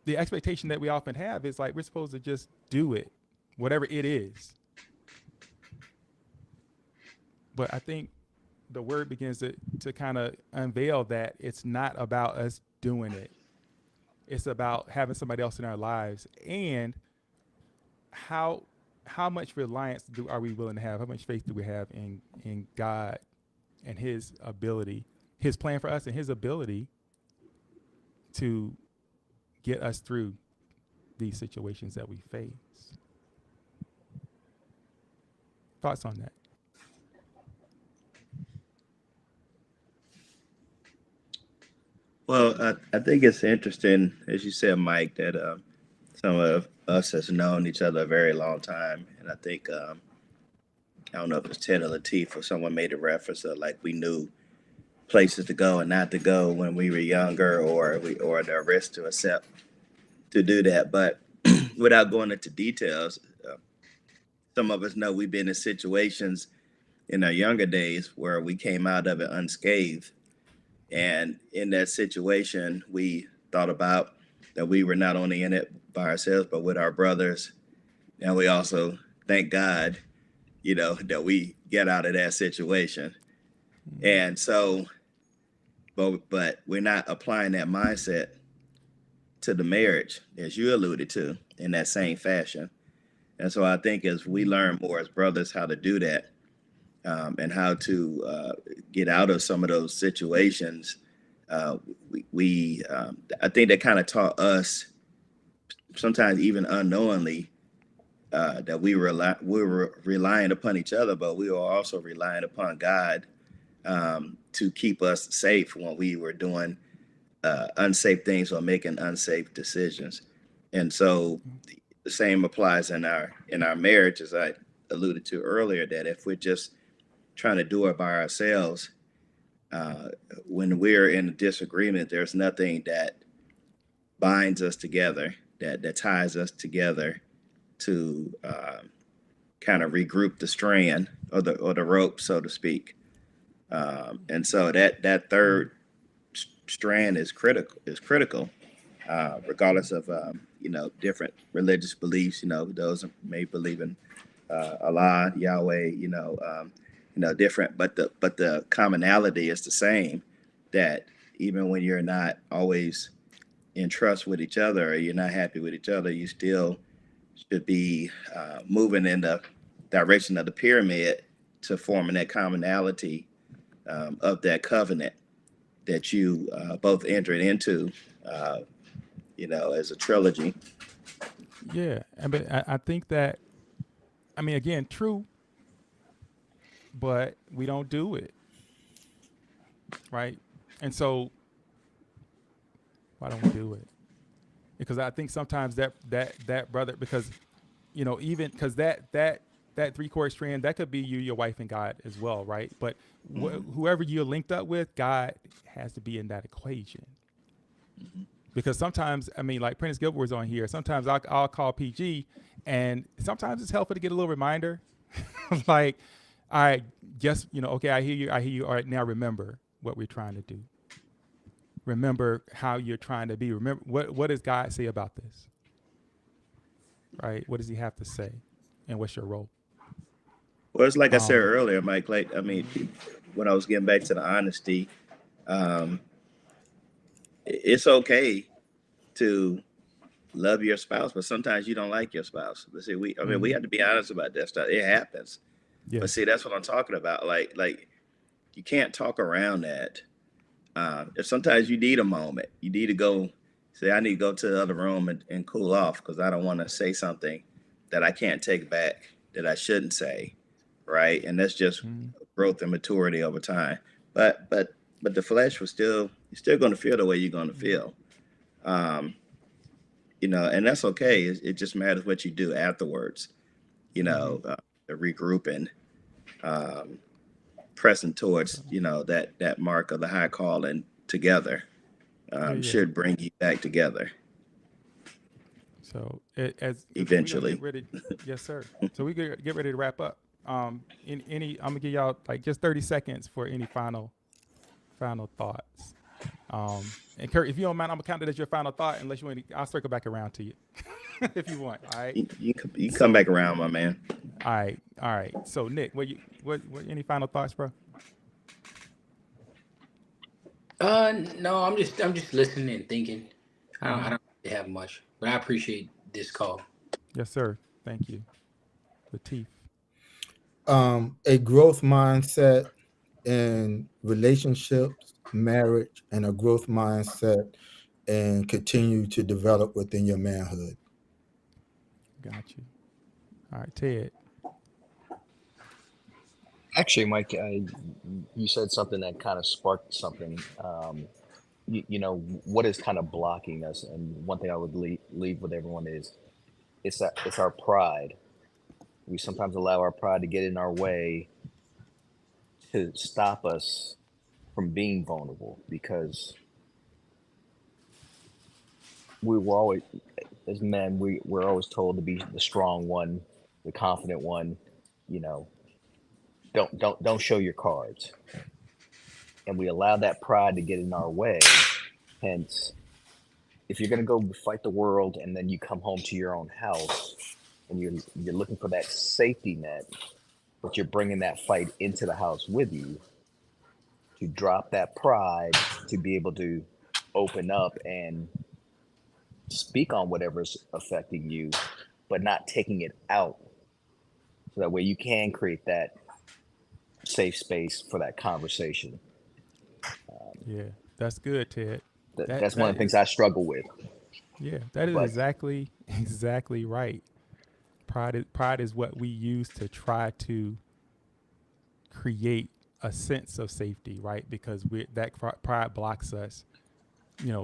The expectation that we often have is like we're supposed to just do it, whatever it is. But I think the word begins to kind of unveil that it's not about us doing it. It's about having somebody else in our lives, and how much reliance are we willing to have? How much faith do we have in God and His ability, His plan for us, and His ability to get us through these situations that we face? Thoughts on that? Well, I think it's interesting, as you said, Mike, that some of us has known each other a very long time, and I think I don't know if it's Ted or Lateef or someone made a reference of like we knew places to go and not to go when we were younger, or the risk to accept to do that. But without going into details, some of us know we've been in situations in our younger days where we came out of it unscathed. And in that situation, we thought about that we were not only in it by ourselves, but with our brothers. And we also thank God, that we get out of that situation. And so, but we're not applying that mindset to the marriage, as you alluded to, in that same fashion. And so I think as we learn more as brothers how to do that, and how to get out of some of those situations, I think that kind of taught us, sometimes even unknowingly, that we were relying upon each other, but we were also relying upon God to keep us safe when we were doing unsafe things or making unsafe decisions. And so the same applies in our marriage, as I alluded to earlier, that if we're just trying to do it by ourselves, when we're in a disagreement, there's nothing that binds us together, that ties us together to kind of regroup the strand or the rope, so to speak. And so that third strand is critical, regardless of different religious beliefs. Those may believe in Allah, Yahweh, different, but the commonality is the same. That even when you're not always in trust with each other, or you're not happy with each other, you still should be moving in the direction of the pyramid to forming that commonality of that covenant that you both entered into, as a trilogy. Yeah, but I think that, again, true, but we don't do it, right? And so, why don't we do it? Because I think sometimes that brother, because even because that 3-cord strand, that could be you, your wife, and God as well, right? But whoever you're linked up with, God has to be in that equation. Because sometimes, like Prentice Gilbert was on here, sometimes I'll call PG, and sometimes it's helpful to get a little reminder, like, all right, okay, I hear you. All right, now remember what we're trying to do. Remember how you're trying to be. Remember, what does God say about this? Right? What does He have to say? And what's your role? Well, it's like I said earlier, Mike, when I was getting back to the honesty, it's okay to love your spouse, but sometimes you don't like your spouse. But see, we have to be honest about that stuff. It happens. Yeah. But see, that's what I'm talking about. Like you can't talk around that. If sometimes you need a moment, you need to go say, I need to go to the other room and cool off because I don't want to say something that I can't take back, that I shouldn't say, right? And that's just growth and maturity over time. But the flesh was you're still going to feel the way you're going to feel, and that's okay. It just matters what you do afterwards. you know, regrouping, um, pressing towards, you know, that mark of the high calling together, Yeah, yeah. should bring you back together So as we're gonna get eventually. ready, yes, sir. So we get ready to wrap up. In any, I'm gonna give y'all like just 30 seconds for any final thoughts. And Kurt, if you don't mind, I'm gonna count it as your final thought, unless you want. I'll circle back around to you if you want. All right. You come So, back around, my man. all right. So Nick, what any final thoughts, bro? No, I'm just listening and thinking. I Mm-hmm. don't really have much, but I appreciate this call. Yes, sir. Thank you. Latif. A growth mindset in relationships, marriage, and a growth mindset and continue to develop within your manhood. Got you. All right, Ted. Actually, Mike, you said something that kind of sparked something. You know, what is kind of blocking us? And one thing I would leave with everyone is it's our pride. We sometimes allow our pride to get in our way to stop us from being vulnerable, because we were always, as men, we're always told to be the strong one, the confident one. You know, don't show your cards, and we allow that pride to get in our way. Hence, if you're gonna go fight the world and then you come home to your own house and you're looking for that safety net, but you're bringing that fight into the house with you, to drop that pride, to be able to open up and speak on whatever's affecting you, but not taking it out. So that way you can create that safe space for that conversation. Yeah, that's good, Ted. That's one of That the things is, I struggle with. yeah, that is But exactly right. Pride is what we use to try to create a sense of safety, right? Because pride blocks us,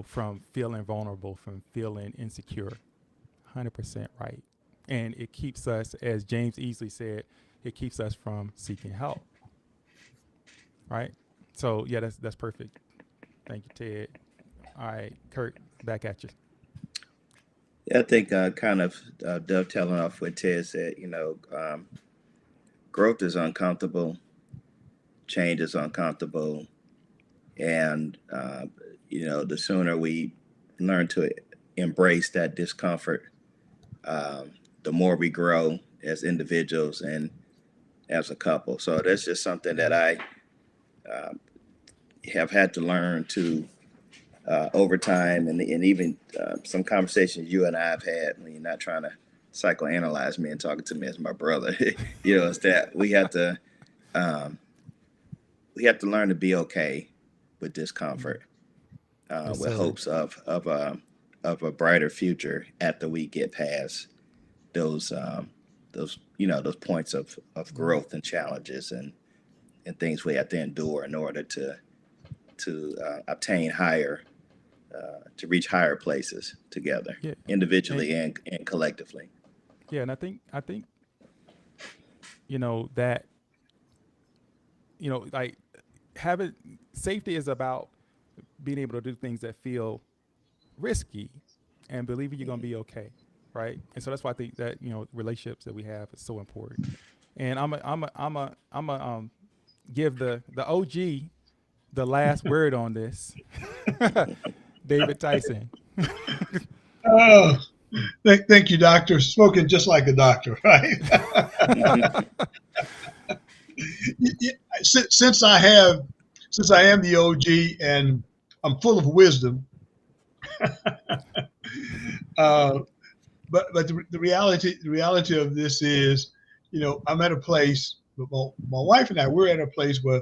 from feeling vulnerable, from feeling insecure. 100% right. And it keeps us, as James Easley said, it keeps us from seeking help. Right? So yeah, that's perfect. Thank you, Ted. All right, Kurt, back at you. Yeah, I think kind of dovetailing off what Ted said, growth is uncomfortable, change is uncomfortable, and the sooner we learn to embrace that discomfort, the more we grow as individuals and as a couple. So that's just something that I have had to learn to over time, and even some conversations you and I have had when you're not trying to psychoanalyze me and talking to me as my brother. It's that we have to learn to be okay with discomfort, Yes, with sir. hopes of a brighter future after we get past those those points of growth and challenges and things we have to endure in order to obtain higher to reach higher places together, Yeah. And individually and collectively. yeah, and I think that like having safety is about being able to do things that feel risky and believing you're gonna be okay, right? And so that's why I think that relationships that we have is so important. And I'm a give the OG the last word on this. David Tyson. Oh, thank you, doctor. Spoken just like a doctor, right? Since I am the OG and I'm full of wisdom, but the reality of this is, I'm at a place. My wife and I, we're at a place where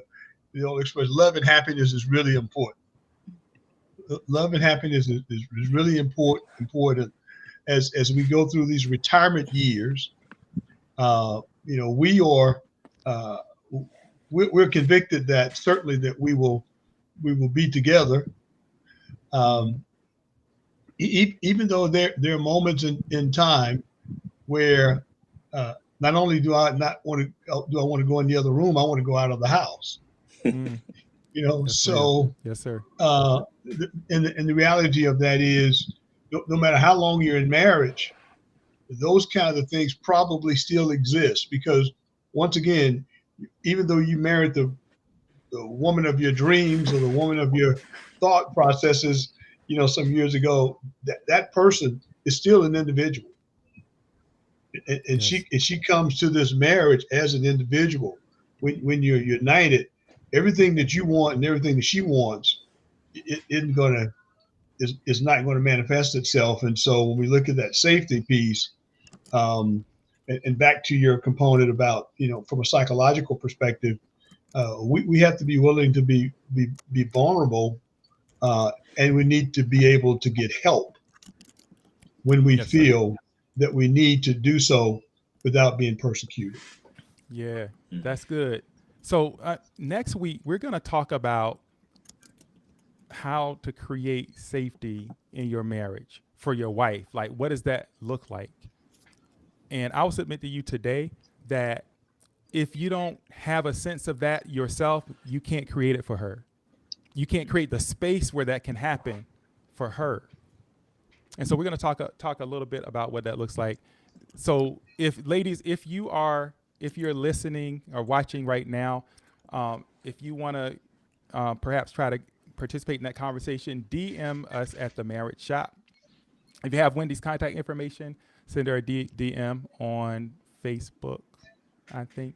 the old expression, love and happiness is really important. Love and happiness is really important as we go through these retirement years. We are we're convicted that certainly that we will be together. Even though there are moments in time where not only do I want to go in the other room, I want to go out of the house. Mm, You know, that's so real. Yes, sir. and the reality of that is, no matter how long you're in marriage, those kind of things probably still exist, because once again, even though you married the woman of your dreams or the woman of your thought processes, you know, some years ago, that person is still an individual. And Yes. she comes to this marriage as an individual. When you're united, everything that you want and everything that she wants, is not going to manifest itself. And so when we look at that safety piece, and back to your component about, you know, from a psychological perspective, we have to be willing to be vulnerable, and we need to be able to get help when we Yes, sir. feel that we need to do so without being persecuted. Yeah, Mhm. that's good. So next week we're going to talk about how to create safety in your marriage for your wife. Like, what does that look like? And I'll submit to you today that if you don't have a sense of that yourself, you can't create it for her. You can't create the space where that can happen for her. And so we're going to talk a little bit about what that looks like. So if you're listening or watching right now, if you want to perhaps try to participate in that conversation, DM us at the Marriage Shop. If you have Wendy's contact information, send her a DM on Facebook, I think.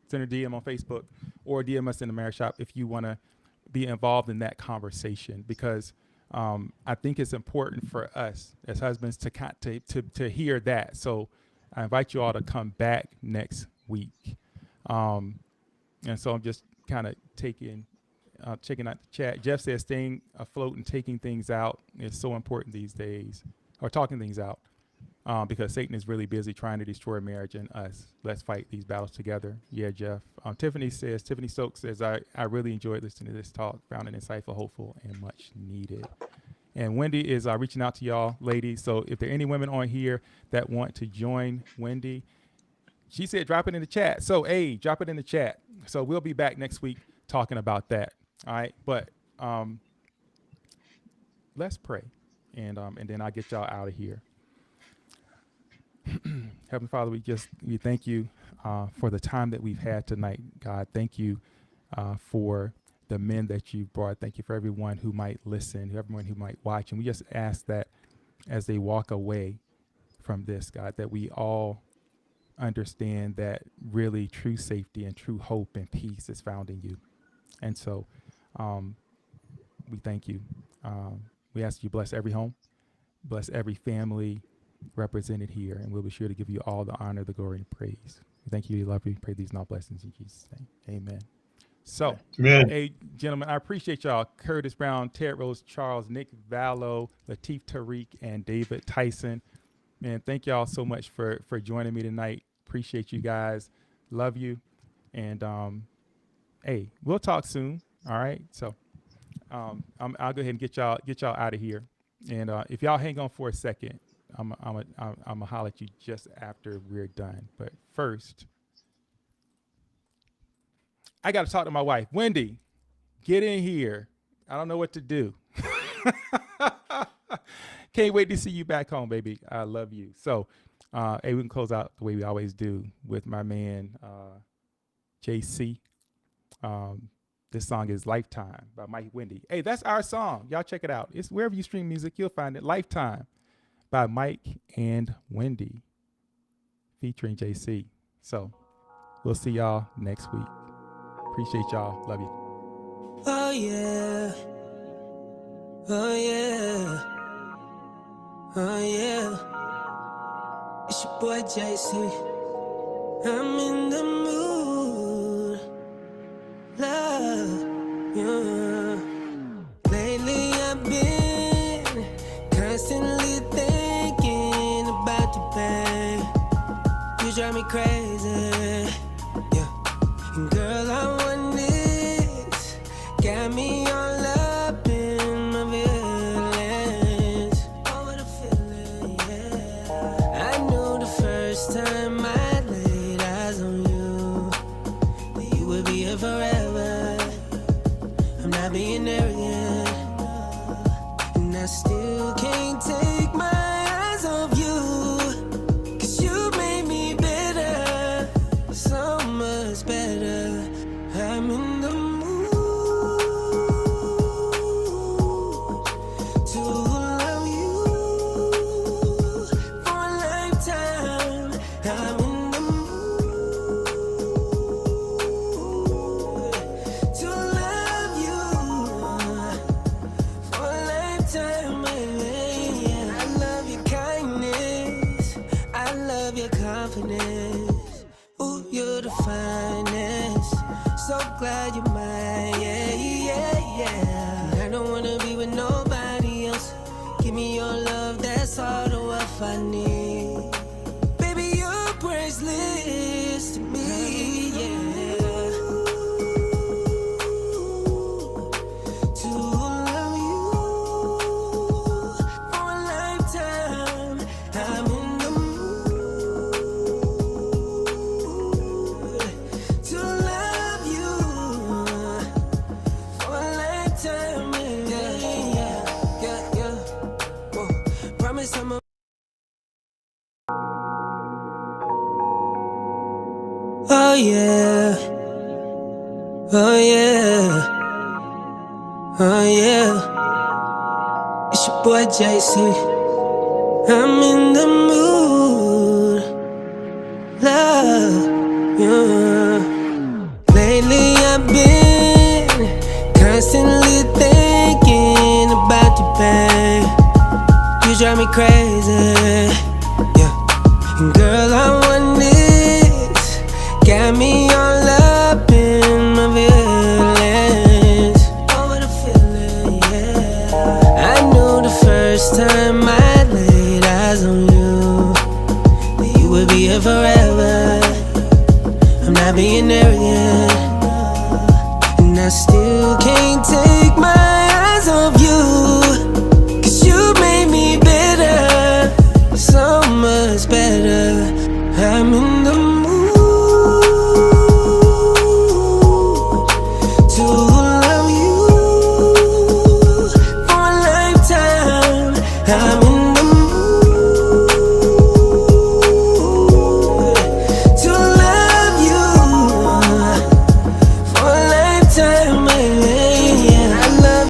Send her a DM on Facebook, or DM us in the Marriage Shop if you want to be involved in that conversation, because I think it's important for us as husbands to hear that. So I invite you all to come back next week. And so I'm just kind of checking out the chat. Jeff says staying afloat and taking things out is so important these days, or talking things out, because Satan is really busy trying to destroy marriage and us. Let's fight these battles together. Yeah, Jeff. Tiffany Stokes says, I really enjoyed listening to this talk, found it insightful, hopeful, and much needed. And Wendy is reaching out to y'all, ladies. So if there are any women on here that want to join Wendy, she said drop it in the chat. So, hey, drop it in the chat. So we'll be back next week talking about that. All right. But let's pray. And then I'll get y'all out of here. Heavenly Father, we thank you for the time that we've had tonight. God, thank you for the men that you brought. Thank you for everyone who might listen, everyone who might watch. And we just ask that as they walk away from this, God, that we all understand that really true safety and true hope and peace is found in you. And so we thank you. We ask you bless every home, bless every family represented here, and we'll be sure to give you all the honor, the glory, and praise. We thank you, we love you, pray these and all blessings in Jesus' name. Amen. So, Amen. hey, gentlemen, I appreciate y'all. Curtis Brown, Ted Rose, Charles, Nick Vallow, Lateef Tariq, and David Tyson. Man, thank y'all so much for joining me tonight. Appreciate you guys. Love you. And, hey, we'll talk soon. All right. So I'll go ahead and get y'all out of here. And if y'all hang on for a second, I'm gonna holler at you just after we're done. But first, I got to talk to my wife. Wendy, get in here. I don't know what to do. Can't wait to see you back home, baby. I love you. So, hey, we can close out the way we always do with my man, JC. This song is Lifetime by Mike Wendy. Hey, that's our song. Y'all check it out. It's wherever you stream music, you'll find it. Lifetime by Mike and Wendy featuring JC. So we'll see y'all next week. Appreciate y'all. Love you. Oh yeah. Oh yeah. Oh yeah. It's your boy JC. I'm in the mood. Love. Yeah. Lately I've been constantly thinking about you, babe. You drive me crazy. Yeah. And girl, I want this. Got me all up in my feelings. Oh, what a feeling, yeah. I knew the first time I laid still can't take my eyes off you. 'Cause you made me better, so much better. I'm in the mood to love you for a lifetime. I'm in the mood to love you for a lifetime, baby. I love your kindness, I love your confidence. Ooh, you're the finest. So glad you're mine, yeah, yeah, yeah. I don't wanna be with nobody else. Give me your love, that's all the wealth I need. Baby, you're priceless to me, yeah. To love you for a lifetime. I'm in the mood to love you for a lifetime, yeah, yeah, yeah, yeah. Whoa. Promise I'm a oh yeah, oh yeah, oh yeah. It's your boy JC. I'm in the mood, love, yeah. Lately I've been constantly thinking about you, babe. You drive me crazy, yeah. And girl, I want this, got me all up in my feelings. Over the feeling, yeah. I knew the first time I